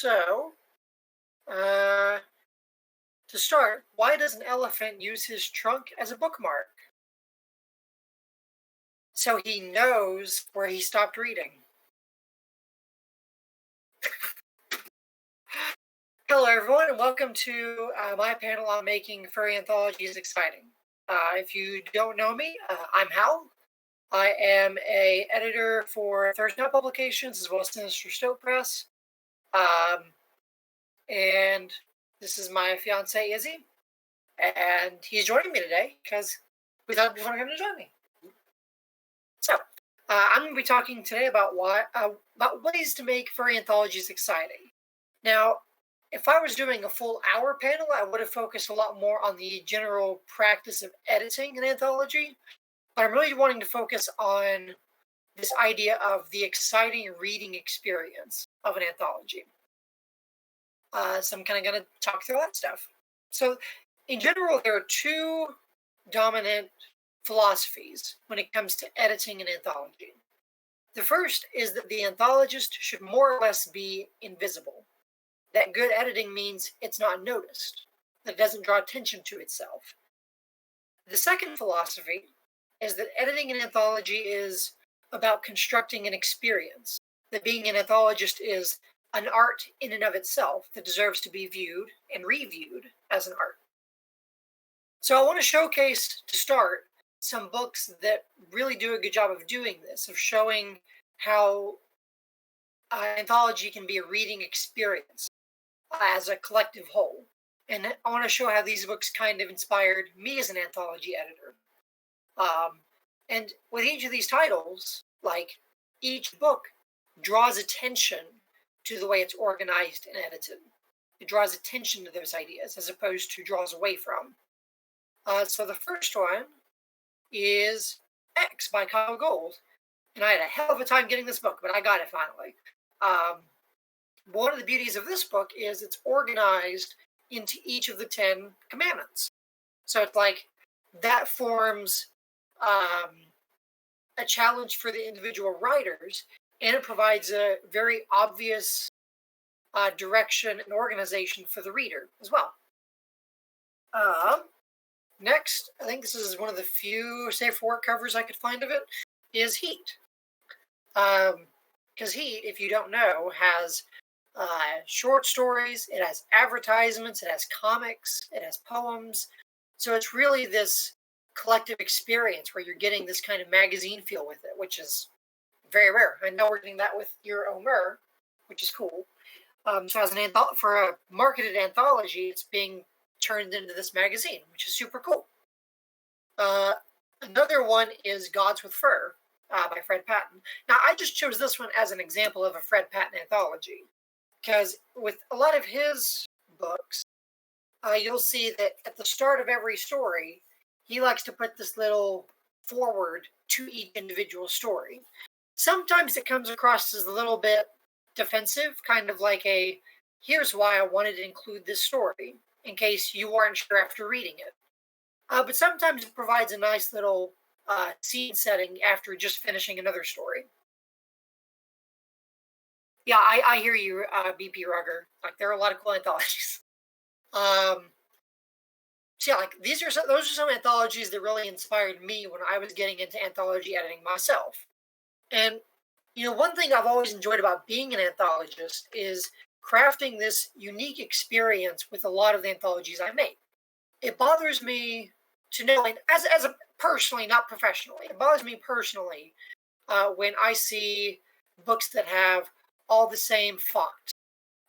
So, uh, to start, why does an elephant use his trunk as a bookmark? So he knows where he stopped reading. Hello, everyone, and welcome to my panel on making furry anthologies exciting. If you don't know me, I'm Hal. I am a editor for Thirst Now Publications as well as Sinister Stoke Press. And this is my fiance Izzy, and he's joining me today because we thought it'd be fun for him to join me. So, I'm going to be talking today about about ways to make furry anthologies exciting. Now, if I was doing a full hour panel, I would have focused a lot more on the general practice of editing an anthology. But I'm really wanting to focus on this idea of the exciting reading experience of an anthology. So I'm kind of going to talk through that stuff. So, in general, there are two dominant philosophies when it comes to editing an anthology. The first is that the anthologist should more or less be invisible. That good editing means it's not noticed, that it doesn't draw attention to itself. The second philosophy is that editing an anthology is about constructing an experience, that being an anthologist is an art in and of itself that deserves to be viewed and reviewed as an art. So I want to showcase, to start, some books that really do a good job of doing this, of showing how anthology can be a reading experience as a collective whole. And I want to show how these books kind of inspired me as an anthology editor. And with each of these titles, like, each book draws attention to the way it's organized and edited. It draws attention to those ideas as opposed to draws away from. So the first one is X by Kyle Gold. And I had a hell of a time getting this book, but I got it finally. One of the beauties of this book is it's organized into each of the 10 commandments. So it's like that forms a challenge for the individual writers, and it provides a very obvious direction and organization for the reader as well. Next, I think this is one of the few safe for work covers I could find of it, is Heat. Because Heat, if you don't know, has short stories, it has advertisements, it has comics, it has poems. So it's really this collective experience where you're getting this kind of magazine feel with it, which is very rare. I know we're getting that with your Omer, which is cool. So as for a marketed anthology, it's being turned into this magazine, which is super cool. Another one is Gods with Fur by Fred Patton. Now, I just chose this one as an example of a Fred Patton anthology, because with a lot of his books, you'll see that at the start of every story, he likes to put this little forward to each individual story. Sometimes it comes across as a little bit defensive, kind of like a, here's why I wanted to include this story, in case you weren't sure after reading it. But sometimes it provides a nice little scene setting after just finishing another story. Yeah, I hear you, BP Rugger. Like, there are a lot of cool anthologies. So yeah, like, those are some anthologies that really inspired me when I was getting into anthology editing myself. And, one thing I've always enjoyed about being an anthologist is crafting this unique experience with a lot of the anthologies I make. It bothers me to know, and as a personally, not professionally, it bothers me personally when I see books that have all the same font.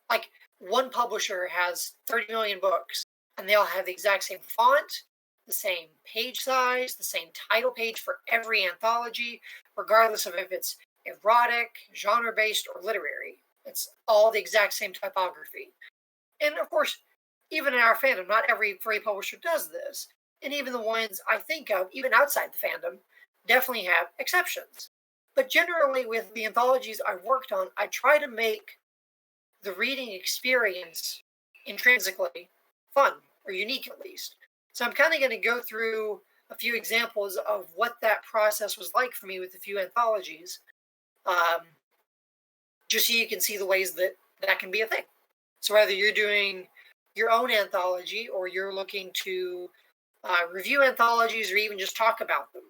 Like, one publisher has 30 million books, and they all have the exact same font, the same page size, the same title page for every anthology, regardless of if it's erotic, genre-based, or literary. It's all the exact same typography. And of course, even in our fandom, not every furry publisher does this. And even the ones I think of, even outside the fandom, definitely have exceptions. But generally, with the anthologies I've worked on, I try to make the reading experience intrinsically fun, or unique at least. So I'm kind of going to go through a few examples of what that process was like for me with a few anthologies, just so you can see the ways that can be a thing. So whether you're doing your own anthology or you're looking to review anthologies or even just talk about them,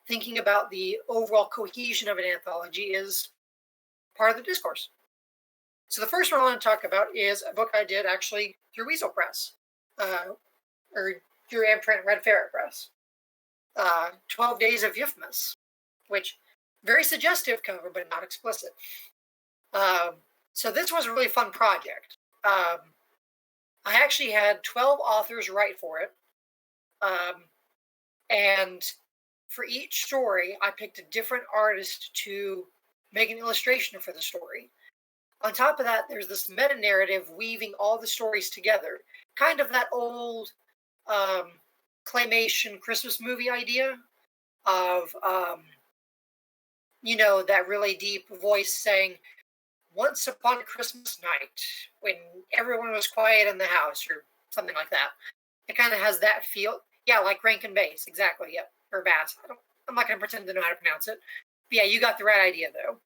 thinking about the overall cohesion of an anthology is part of the discourse. So the first one I want to talk about is a book I did actually through Weasel Press, or through Imprint Red Ferret Press. 12 Days of Euphmus, which very suggestive cover, but not explicit. So this was a really fun project. I actually had 12 authors write for it. And for each story, I picked a different artist to make an illustration for the story. On top of that, there's this meta-narrative weaving all the stories together. Kind of that old claymation Christmas movie idea of, that really deep voice saying, once upon a Christmas night, when everyone was quiet in the house, or something like that. It kind of has that feel. Yeah, like Rankin Bass, exactly, yep, or Bass. I'm not going to pretend to know how to pronounce it. But yeah, you got the right idea, though.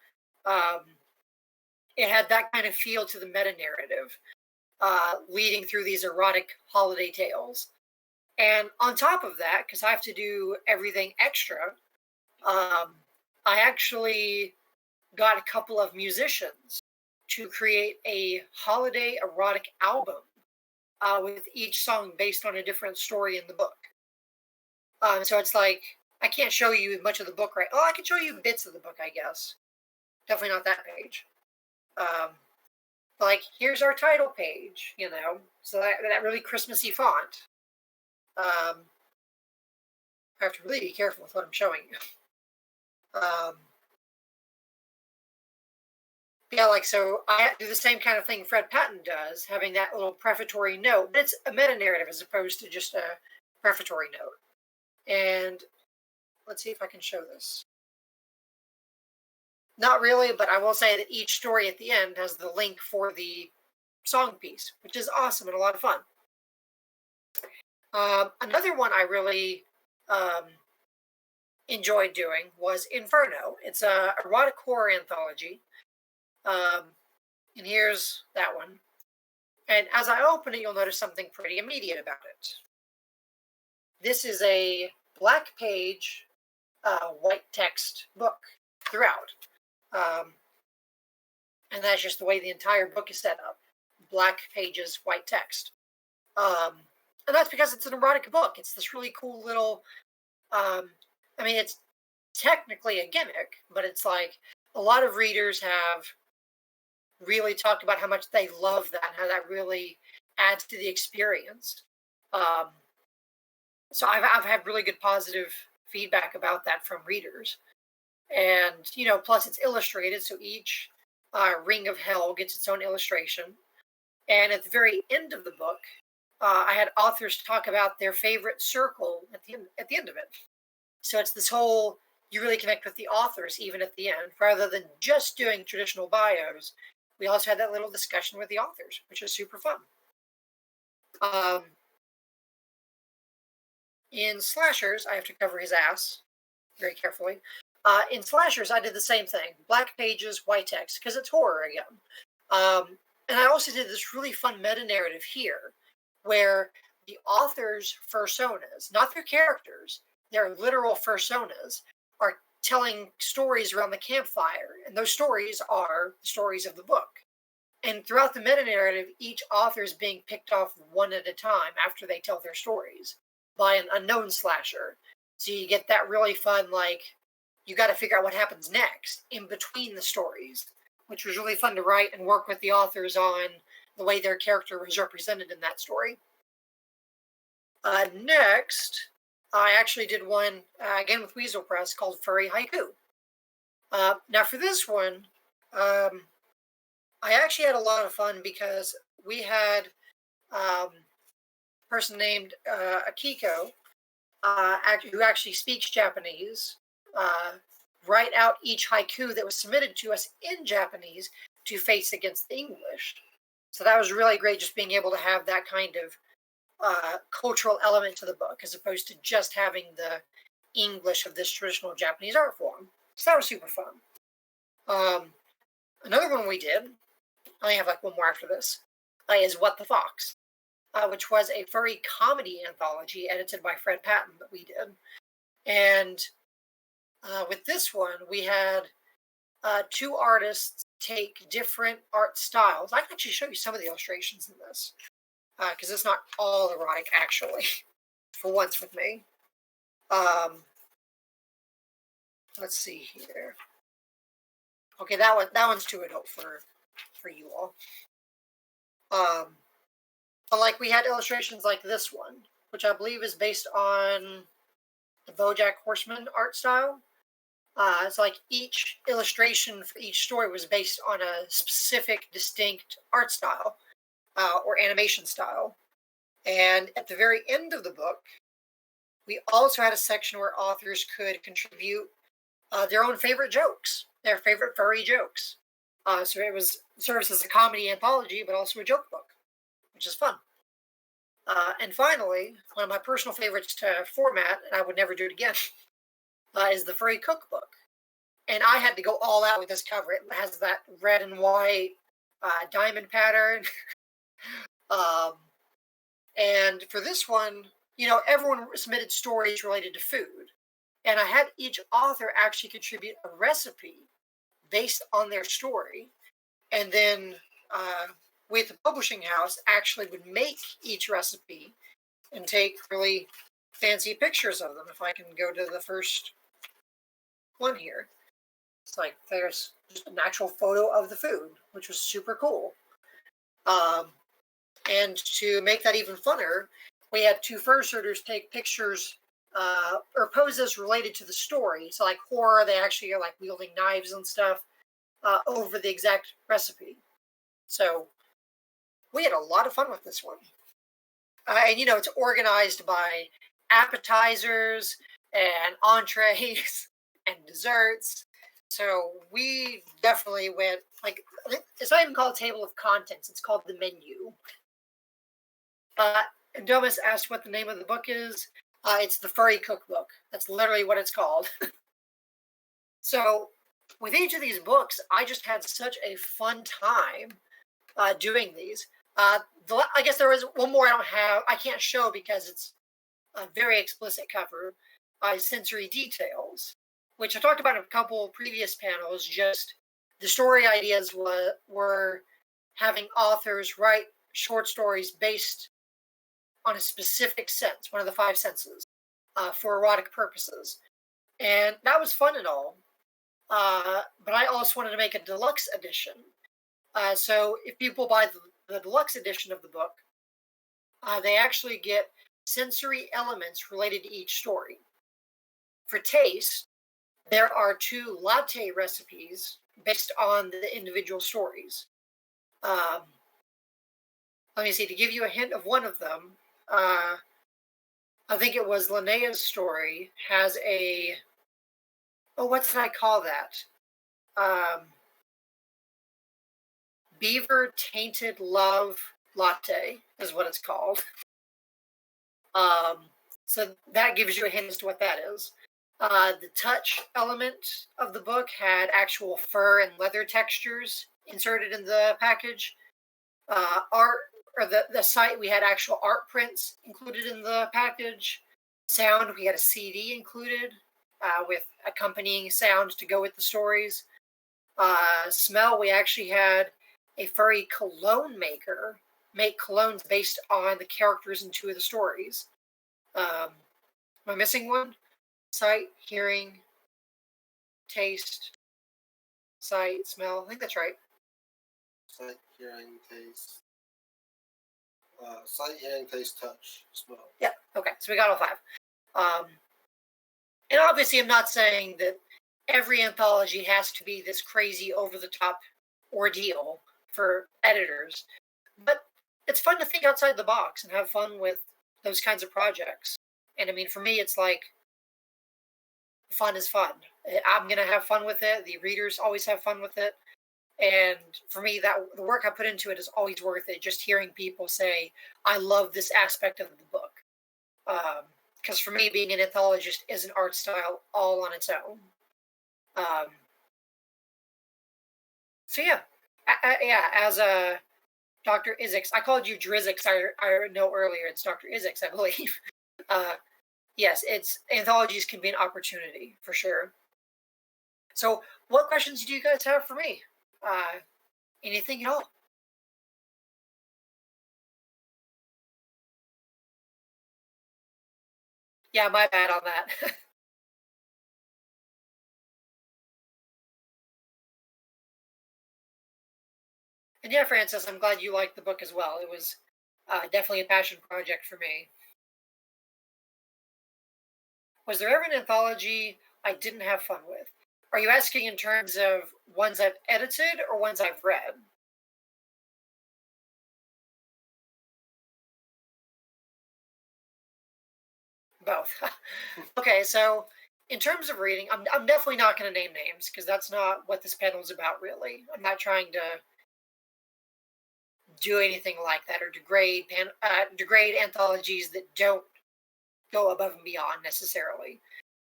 It had that kind of feel to the meta-narrative, leading through these erotic holiday tales. And on top of that, because I have to do everything extra, I actually got a couple of musicians to create a holiday erotic album with each song based on a different story in the book. So it's like, I can't show you much of the book right. Oh, I can show you bits of the book, I guess. Definitely not that page. Like, here's our title page, so that really Christmassy font. I have to really be careful with what I'm showing you. Yeah, like, so I do the same kind of thing Fred Patton does, having that little prefatory note, but it's a meta-narrative as opposed to just a prefatory note. And let's see if I can show this. Not really, but I will say that each story at the end has the link for the song piece, which is awesome and a lot of fun. Another one I really enjoyed doing was Inferno. It's a erotic horror anthology. And here's that one. And as I open it, you'll notice something pretty immediate about it. This is a black page, white text book throughout. And that's just the way the entire book is set up. Black pages, white text. And that's because it's an erotic book. It's this really cool little, it's technically a gimmick, but it's like a lot of readers have really talked about how much they love that, how that really adds to the experience. So I've had really good positive feedback about that from readers. And, plus it's illustrated, so each ring of hell gets its own illustration. And at the very end of the book, I had authors talk about their favorite circle at the end of it. So it's this whole, you really connect with the authors even at the end, rather than just doing traditional bios. We also had that little discussion with the authors, which is super fun. In slashers, I have to cover his ass very carefully. In slashers, I did the same thing. Black pages, white text, because it's horror again. And I also did this really fun meta-narrative here, where the author's personas, not their characters, their literal personas, are telling stories around the campfire. And those stories are the stories of the book. And throughout the meta-narrative, each author is being picked off one at a time after they tell their stories by an unknown slasher. So you get that really fun, like, you got to figure out what happens next in between the stories, which was really fun to write and work with the authors on the way their character was represented in that story. Next, I actually did one, again with Weasel Press, called Furry Haiku. Now for this one, I actually had a lot of fun because we had a person named Akiko, who actually speaks Japanese, write out each haiku that was submitted to us in Japanese to face against the English. So that was really great, just being able to have that kind of cultural element to the book, as opposed to just having the English of this traditional Japanese art form. So that was super fun. Another one we did, I only have like one more after this. is What the Fox, which was a furry comedy anthology edited by Fred Patton that we did. And with this one, we had two artists take different art styles. I can actually show you some of the illustrations in this, because it's not all erotic, actually, for once with me. Let's see here. Okay, that one's too adult for you all. But like we had illustrations like this one, which I believe is based on the BoJack Horseman art style. It's like each illustration for each story was based on a specific, distinct art style or animation style. And at the very end of the book, we also had a section where authors could contribute their own favorite jokes, their favorite furry jokes. So it serves as a comedy anthology, but also a joke book, which is fun. And finally, one of my personal favorites to format, and I would never do it again, is the Furry Cookbook. And I had to go all out with this cover. It has that red and white diamond pattern. And for this one, everyone submitted stories related to food. And I had each author actually contribute a recipe based on their story. And then with the publishing house actually would make each recipe and take really fancy pictures of them. If I can go to the first one here. It's like there's just an actual photo of the food, which was super cool. And to make that even funner, we had two fursuiters take pictures or poses related to the story. So like horror, they actually are like wielding knives and stuff over the exact recipe. So we had a lot of fun with this one. And it's organized by appetizers and entrees and desserts. So we definitely went, like, it's not even called a table of contents. It's called the menu. And Domus asked what the name of the book is. It's the Furry Cookbook. That's literally what it's called. So with each of these books, I just had such a fun time doing these. I guess there was one more I can't show because it's a very explicit cover. Sensory Details, which I talked about in a couple previous panels. Just the story ideas were having authors write short stories based on a specific sense, one of the five senses, for erotic purposes. And that was fun and all. But I also wanted to make a deluxe edition. So if people buy the deluxe edition of the book, they actually get sensory elements related to each story. For taste, there are 2 latte recipes based on the individual stories. Let me see, to give you a hint of one of them, I think it was Linnea's story, has what did I call that? Beaver Tainted Love Latte is what it's called. So that gives you a hint as to what that is. The touch element of the book had actual fur and leather textures inserted in the package. Art, or the site, we had actual art prints included in the package. Sound, we had a CD included with accompanying sound to go with the stories. Smell, we actually had a furry cologne maker make colognes based on the characters in 2 of the stories. Am I missing one? Sight, hearing, taste, sight, smell. I think that's right. Sight, hearing, taste. Sight, hearing, taste, touch, smell. Yeah, okay. So we got all 5. And obviously I'm not saying that every anthology has to be this crazy over-the-top ordeal for editors. But it's fun to think outside the box and have fun with those kinds of projects. And I mean, for me, it's like, fun is fun. I'm going to have fun with it. The readers always have fun with it. And for me, that the work I put into it is always worth it. Just hearing people say, I love this aspect of the book. Because for me, being an anthologist is an art style all on its own. So yeah, as a Dr. Isix. I called you Drizix. I know earlier it's Dr. Isix, I believe. Yes, it's anthologies can be an opportunity for sure. So, what questions do you guys have for me? Anything at all? Yeah, my bad on that. And yeah, Francis, I'm glad you liked the book as well. It was definitely a passion project for me. Was there ever an anthology I didn't have fun with? Are you asking in terms of ones I've edited or ones I've read? Both. Okay, so in terms of reading, I'm definitely not going to name names because that's not what this panel is about, really. I'm not trying to do anything like that or degrade anthologies that don't go above and beyond necessarily.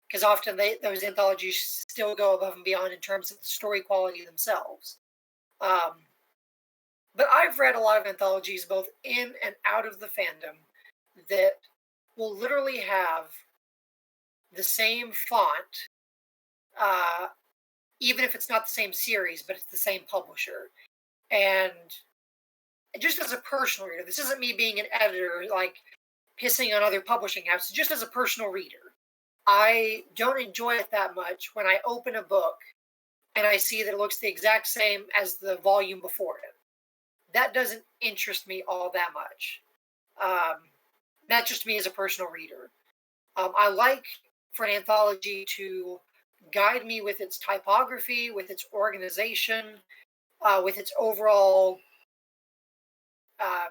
Because often those anthologies still go above and beyond in terms of the story quality themselves. Um, but I've read a lot of anthologies, both in and out of the fandom, that will literally have the same font, uh, even if it's not the same series, but it's the same publisher. And just as a personal reader, this isn't me being an editor, like pissing on other publishing houses, just as a personal reader. I don't enjoy it that much when I open a book and I see that it looks the exact same as the volume before it. That doesn't interest me all that much. Um, that's just me as a personal reader. I like for an anthology to guide me with its typography, with its organization, with its overall uh,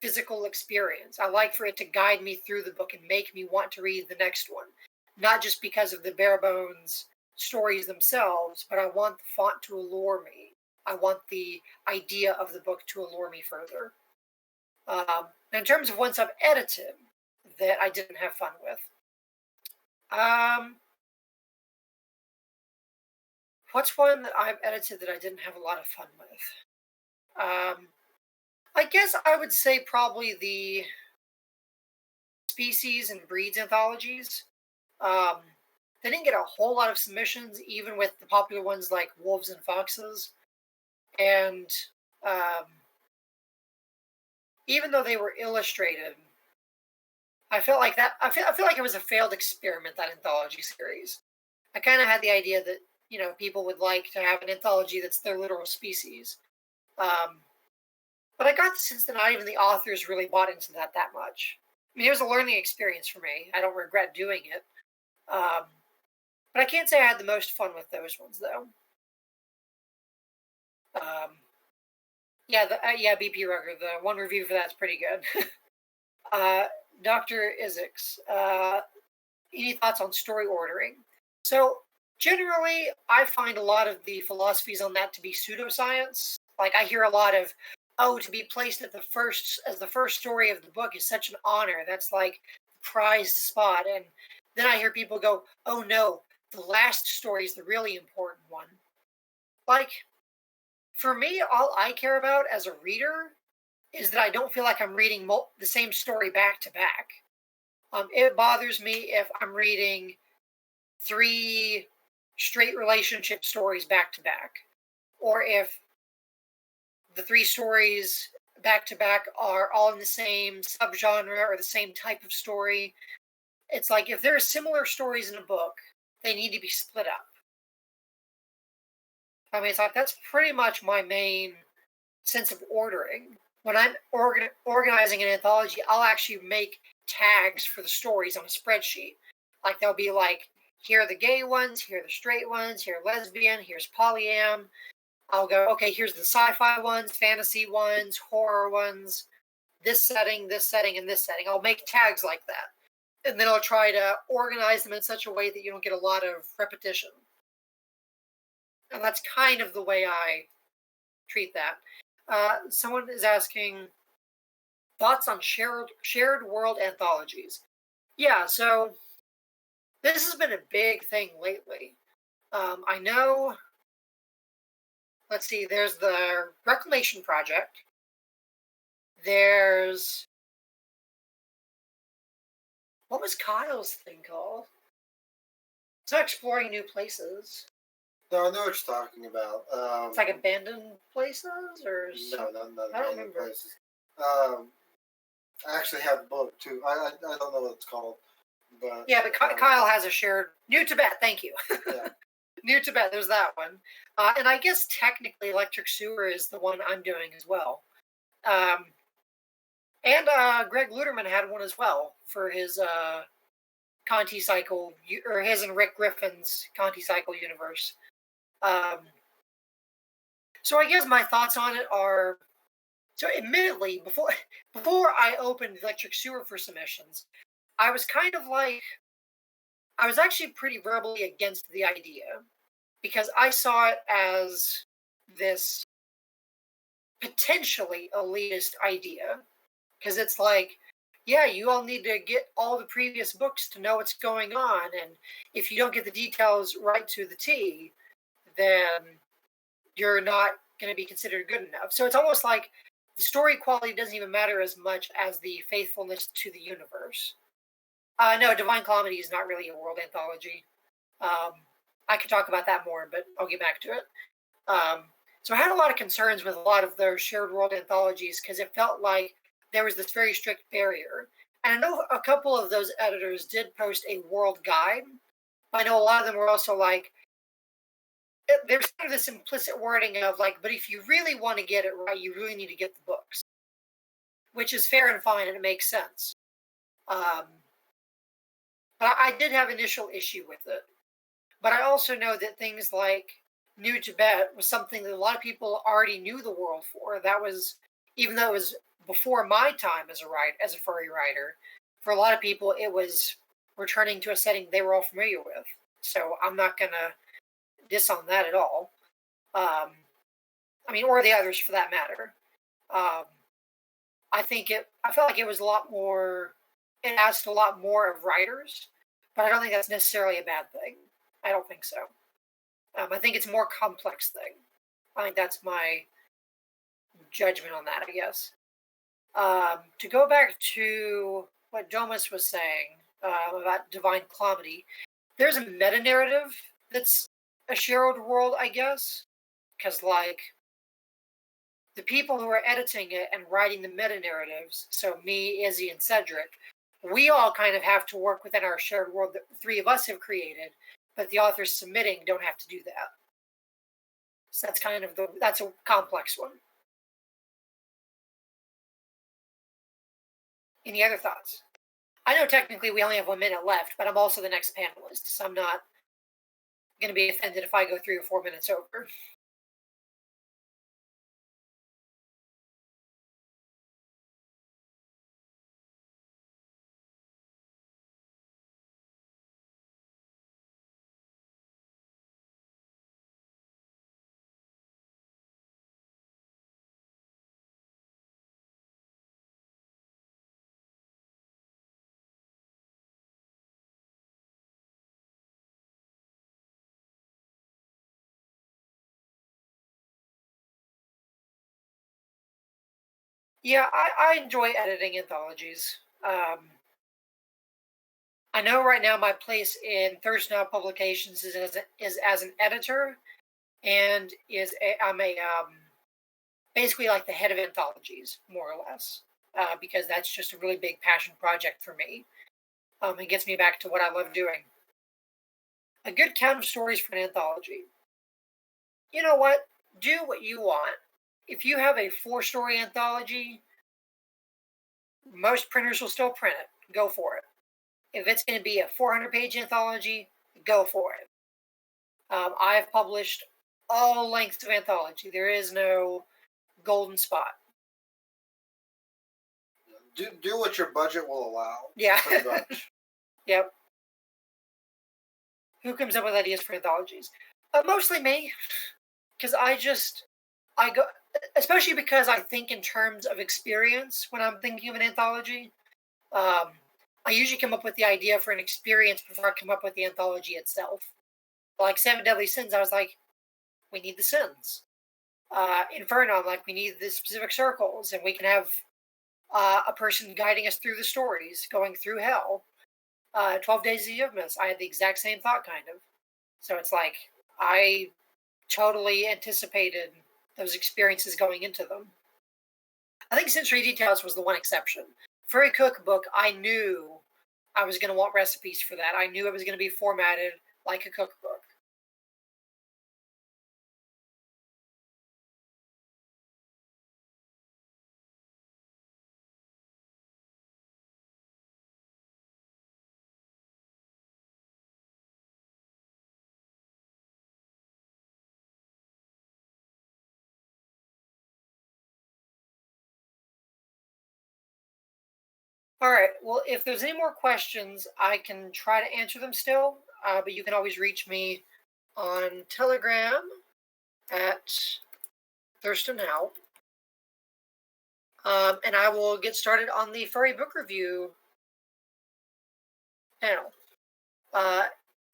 physical experience. I like for it to guide me through the book and make me want to read the next one, not just because of the bare bones stories themselves, but I want the font to allure me. I want the idea of the book to allure me further. In terms of ones I've edited that I didn't have fun with, um, what's one that I've edited that I didn't have a lot of fun with? I guess I would say probably the species and breeds anthologies. Um, they didn't get a whole lot of submissions, even with the popular ones like wolves and foxes. And um, even though they were illustrated, I felt like that. I feel like it was a failed experiment, that anthology series. I kind of had the idea that people would like to have an anthology that's their literal species. Um, but I got the sense that not even the authors really bought into that much. I mean, it was a learning experience for me. I don't regret doing it. Um, but I can't say I had the most fun with those ones, though. Um, yeah, BP Rucker. The one review for that's pretty good. uh, Dr. Isix, any thoughts on story ordering? So generally, I find a lot of the philosophies on that to be pseudoscience. Like I hear a lot of, oh, to be placed at the first story of the book is such an honor. That's like prized spot. And then I hear people go, oh no, the last story is the really important one. Like for me, all I care about as a reader is that I don't feel like I'm reading the same story back to back. It bothers me if I'm reading three straight relationship stories back to back, or if the three stories back to back are all in the same subgenre or the same type of story. It's like if there are similar stories in a book, they need to be split up. I mean, it's like that's pretty much my main sense of ordering. When I'm organizing an anthology, I'll actually make tags for the stories on a spreadsheet. Like they'll be like, here are the gay ones, here are the straight ones, here are lesbian, here's polyam. I'll go, okay, here's the sci-fi ones, fantasy ones, horror ones, this setting, and this setting. I'll make tags like that. And then I'll try to organize them in such a way that you don't get a lot of repetition. And that's kind of the way I treat that. Someone is asking thoughts on shared world anthologies. Yeah, so this has been a big thing lately. I know. Let's see. There's the Reclamation Project, There's what was Kyle's thing called? It's not exploring new places. No, I know what you're talking about. It's like abandoned places, or no, not I don't abandoned remember. places. I actually have the book too. I don't know what it's called, but Yeah, but Kyle has a shared New Tibet. Thank you. Yeah. New Tibet. There's that one, and I guess technically Electric Sewer is the one I'm doing as well. And Greg Luderman had one as well for his Conti Cycle, or his and Rick Griffin's Conti Cycle universe. So I guess my thoughts on it are, so admittedly, before I opened Electric Sewer for submissions, I was kind of like, I was actually pretty verbally against the idea because I saw it as this potentially elitist idea. Because it's like, yeah, you all need to get all the previous books to know what's going on. And if you don't get the details right to the T, then you're not going to be considered good enough. So it's almost like the story quality doesn't even matter as much as the faithfulness to the universe. No, Divine Calamity is not really a world anthology. I could talk about that more, but I'll get back to it. So I had a lot of concerns with a lot of their shared world anthologies because it felt like there was this very strict barrier. And I know a couple of those editors did post a world guide. I know a lot of them were also like, there's kind of this implicit wording of like, but if you really want to get it right, you really need to get the books, which is fair and fine and it makes sense. But I did have initial issue with it. But I also know that things like New Tibet was something that a lot of people already knew the world for. That was, even though it was before my time as a furry writer, for a lot of people it was returning to a setting they were all familiar with. So I'm not gonna diss on that at all. I mean, or the others for that matter. I felt like it was a lot more. It asked a lot more of writers, but I don't think that's necessarily a bad thing. I don't think so. I think it's a more complex thing. I think that's my judgment on that, I guess. To go back to what Domus was saying about Divine Calamity, there's a meta narrative that's a shared world, I guess, because like the people who are editing it and writing the meta narratives, so me, Izzy, and Cedric, we all kind of have to work within our shared world that the three of us have created, but the authors submitting don't have to do that. So that's kind of that's a complex one. Any other thoughts? I know technically we only have 1 minute left, but I'm also the next panelist, so I'm not going to be offended if I go 3 or 4 minutes over. Yeah, I enjoy editing anthologies. I know right now my place in Thirst Now Publications is as an editor, and I'm basically like the head of anthologies, more or less, because that's just a really big passion project for me. It gets me back to what I love doing. A good count of stories for an anthology. You know what? Do what you want. If you have a 4-story anthology, most printers will still print it. Go for it. If it's going to be a 400-page anthology, go for it. I've published all lengths of anthology. There is no golden spot. Do what your budget will allow. Yeah. Pretty much. Yep. Who comes up with ideas for anthologies? Mostly me, because I go, especially because I think in terms of experience when I'm thinking of an anthology. I usually come up with the idea for an experience before I come up with the anthology itself. Like Seven Deadly Sins, I was like, we need the sins. Inferno, I'm like, we need the specific circles, and we can have a person guiding us through the stories, going through hell. 12 Days of Infamous, I had the exact same thought, kind of. So it's like, I totally anticipated those experiences going into them. I think Sensory Details was the one exception. Furry Cookbook, I knew I was going to want recipes for that. I knew it was going to be formatted like a cookbook. All right. Well, if there's any more questions, I can try to answer them still. But you can always reach me on Telegram at Thurston Howe. And I will get started on the furry book review panel.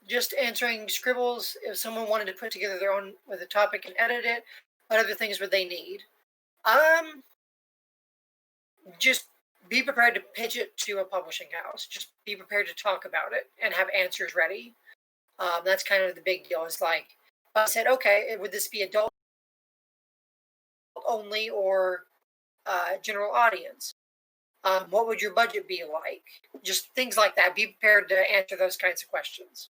Just answering scribbles if someone wanted to put together their own with a topic and edit it. What other things would they need? Just be prepared to pitch it to a publishing house. Just be prepared to talk about it and have answers ready. That's kind of the big deal. Is like, I said, okay, would this be adult only or general audience? What would your budget be like? Just things like that. Be prepared to answer those kinds of questions.